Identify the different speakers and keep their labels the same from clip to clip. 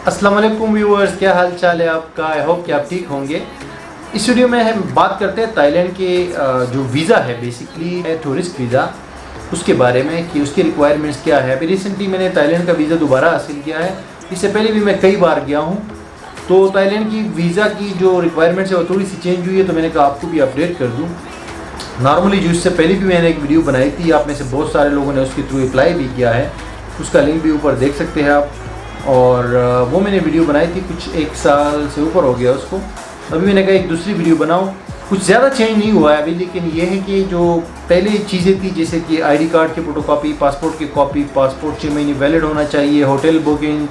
Speaker 1: अस्सलाम वालेकुम व्यूअर्स, क्या हाल चाल है आपका। आई होप कि आप ठीक होंगे। इस वीडियो में हम बात करते हैं थाईलैंड के जो वीज़ा है, बेसिकली है टूरिस्ट वीज़ा, उसके बारे में कि उसकी रिक्वायरमेंट्स क्या है। अभी रिसेंटली मैंने थाईलैंड का वीज़ा दोबारा हासिल किया है। इससे पहले भी मैं कई बार गया हूँ, तो थाईलैंड की वीज़ा की जो रिक्वायरमेंट्स है वो थोड़ी सी चेंज हुई है, तो मैंने कहा आपको भी अपडेट कर दूँ। नॉर्मली जो इससे पहले भी मैंने एक वीडियो बनाई थी, आप में से बहुत सारे लोगों ने उसके थ्रू अप्लाई भी किया है, उसका लिंक भी ऊपर देख सकते हैं आप। और वो मैंने वीडियो बनाई थी, कुछ 1 साल से ऊपर हो गया उसको। अभी मैंने कहा एक दूसरी वीडियो बनाऊं। कुछ ज़्यादा चेंज नहीं हुआ है अभी, लेकिन ये है कि जो पहले चीज़ें थी, जैसे कि आईडी कार्ड की फ़ोटोकॉपी, पासपोर्ट की कॉपी, पासपोर्ट 6 महीने वैलिड होना चाहिए, होटल बुकिंग,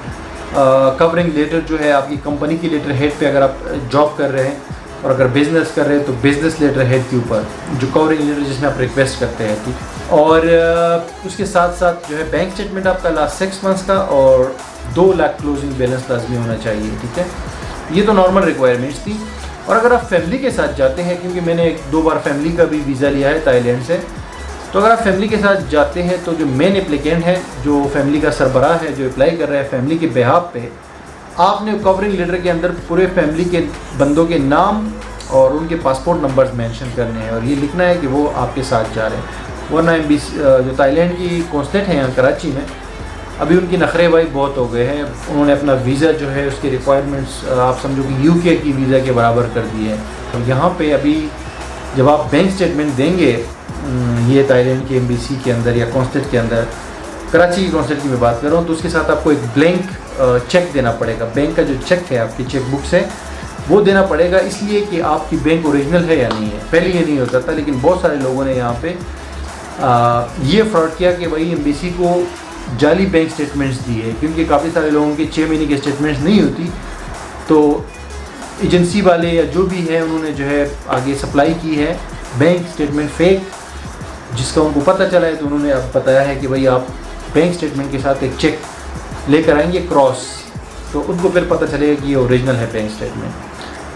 Speaker 1: कवरिंग लेटर जो है आपकी कंपनी की लेटर हेड पे अगर आप जॉब कर रहे हैं, और अगर बिज़नेस कर रहे हैं तो बिज़नेस लेटर हेड के ऊपर जो कवरिंग लेटर जिसमें आप रिक्वेस्ट करते हैं, ठीक। और उसके साथ साथ जो है बैंक स्टेटमेंट आपका लास्ट 6 मंथ्स का और 2 लाख क्लोजिंग बैलेंस लाजमी होना चाहिए, ठीक है। ये तो नॉर्मल रिक्वायरमेंट्स थी। और अगर आप फैमिली के साथ जाते हैं, क्योंकि मैंने 2 बार फैमिली का भी वीज़ा लिया है थाईलैंड से, तो अगर आप फैमिली के साथ जाते हैं तो जो मेन एप्लीकेंट है, जो फैमिली का सरबराह है, जो अप्लाई कर रहा है फैमिली के बिहाफ पे, आपने कवरिंग लेटर के अंदर पूरे फैमिली के बंदों के नाम और उनके पासपोर्ट नंबर्स मेंशन करने हैं, और ये लिखना है कि वो आपके साथ जा रहे हैं। वरना जो थाईलैंड की कॉन्सुलेट है यहाँ कराची में, अभी उनकी नखरेबाजी बहुत हो गए हैं। उन्होंने अपना वीज़ा जो है उसकी रिक्वायरमेंट्स आप समझो कि यूके की वीज़ा के बराबर कर दी है। तो यहाँ पे अभी जब आप बैंक स्टेटमेंट देंगे ये थाईलैंड के एम्बेसी के अंदर या कॉन्सुलेट के अंदर, कराची की कॉन्सुलेट की मैं बात कर रहा हूँ, तो उसके साथ आपको एक ब्लैंक चेक देना पड़ेगा। बैंक का जो चेक है, आपकी चेक बुक से वो देना पड़ेगा, इसलिए कि आपकी बैंक ओरिजिनल है या नहीं है। पहले ये नहीं होता था, लेकिन बहुत सारे लोगों ने यहाँ पे ये फ्रॉड किया कि भाई एम्बेसी को जाली बैंक स्टेटमेंट्स दी है, क्योंकि काफ़ी सारे लोगों की 6 महीने की स्टेटमेंट्स नहीं होती, तो एजेंसी वाले या जो भी है उन्होंने जो है आगे सप्लाई की है बैंक स्टेटमेंट फेक, जिसका उनको पता चला है, तो उन्होंने अब बताया है कि भाई आप बैंक स्टेटमेंट के साथ एक चेक लेकर आएंगे क्रॉस, तो उनको फिर पता चलेगा कि ये ओरिजिनल है बैंक स्टेटमेंट।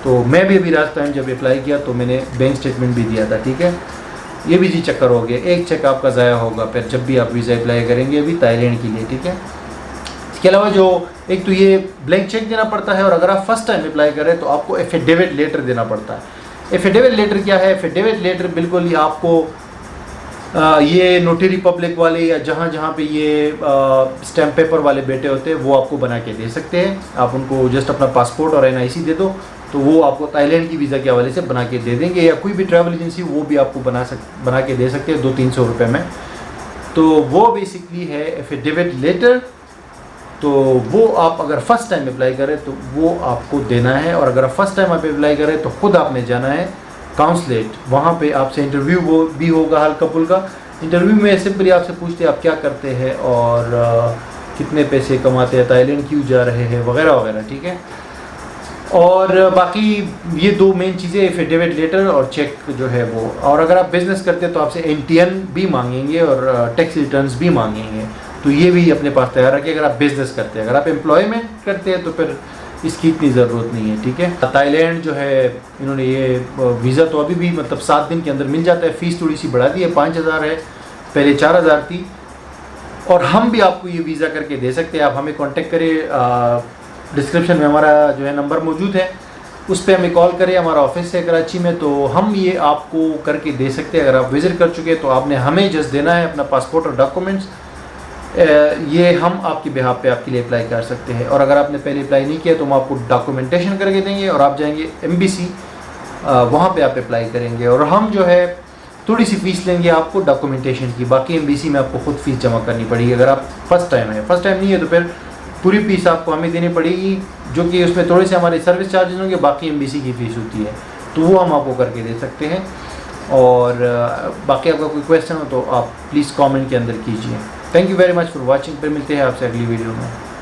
Speaker 1: तो मैं भी अभी लास्ट टाइम जब अप्लाई किया तो मैंने बैंक स्टेटमेंट भी दिया था, ठीक है। ये भी जी चक्कर हो गया, एक चेक आपका ज़ाया होगा फिर जब भी आप वीज़ा अप्लाई करेंगे अभी थाईलैंड के लिए, ठीक है। इसके अलावा जो एक तो ये ब्लैंक चेक देना पड़ता है, और अगर आप फर्स्ट टाइम अप्लाई करें तो आपको एफिडेविट लेटर देना पड़ता है। एफिडेविट लेटर क्या है? एफिडेविट लेटर बिल्कुल ही आपको ये नोटरी पब्लिक वाले या जहाँ जहाँ पे ये स्टैम्प पेपर वाले बैठे होते हैं वो आपको बना के दे सकते हैं। आप उनको जस्ट अपना पासपोर्ट और NIC दे दो, तो वो आपको थाईलैंड की वीज़ा के हवाले से बना के दे देंगे, या कोई भी ट्रैवल एजेंसी वो भी आपको बना के दे सकते हैं 200-300 रुपये में। तो वो बेसिकली है एफिडेविट लेटर। तो वो आप अगर फ़र्स्ट टाइम अप्लाई करें तो वो आपको देना है, और अगर आप फर्स्ट टाइम आप अप्लाई करें तो ख़ुद आपने जाना है काउंसलेट। वहाँ पे आपसे इंटरव्यू वो भी होगा हल्का फुल्का। इंटरव्यू में सिंपली आपसे पूछते हैं आप क्या करते हैं और कितने पैसे कमाते हैं, थाईलैंड क्यों जा रहे हैं, वगैरह वगैरह, ठीक है। और बाकी ये 2 मेन चीज़ें, एफिडेविट लेटर और चेक जो है वो। और अगर आप बिज़नेस करते हैं तो आपसे NTN भी मांगेंगे और टैक्स रिटर्न्स भी मांगेंगे, तो ये भी अपने पास तैयार रखिए अगर आप बिज़नेस करते हैं। अगर आप एम्प्लॉयमेंट करते हैं तो फिर इसकी इतनी ज़रूरत नहीं है, ठीक है। थाईलैंड जो है इन्होंने ये वीज़ा तो अभी भी मतलब 7 दिन के अंदर मिल जाता है। फ़ीस थोड़ी सी बढ़ा दी है, 5000 है, पहले 4000 थी। और हम भी आपको ये वीज़ा करके दे सकते हैं। आप हमें कॉन्टेक्ट करें, डिस्क्रिप्शन में हमारा जो है नंबर मौजूद है, उस पर हमें कॉल करें। हमारा ऑफिस है कराची में, तो हम ये आपको करके दे सकते हैं। अगर आप विज़िट कर चुके हैं तो आपने हमें जस्ट देना है अपना पासपोर्ट और डॉक्यूमेंट्स, ये हम आपके बिहाफ पे आपके लिए अप्लाई कर सकते हैं। और अगर आपने पहले अप्लाई नहीं किया तो हम आपको डॉक्यूमेंटेशन करके देंगे, और आप जाएंगे एम्बेसी, वहाँ पे आप अप्लाई करेंगे, और हम जो है थोड़ी सी फ़ीस लेंगे आपको डॉक्यूमेंटेशन की। बाकी एम्बेसी में आपको खुद फ़ीस जमा करनी पड़ेगी अगर आप फर्स्ट टाइम नहीं है तो फिर पूरी फीस आपको हमें देनी पड़ेगी, जो कि उसमें थोड़े से हमारे सर्विस चार्जेस होंगे, बाकी एम्बेसी की फ़ीस होती है, तो वो हम आपको करके दे सकते हैं। और बाकी आपका कोई क्वेश्चन हो तो आप प्लीज़ कमेंट के अंदर कीजिए। Thank you very much for watching. फिर मिलते हैं आपसे अगली वीडियो में।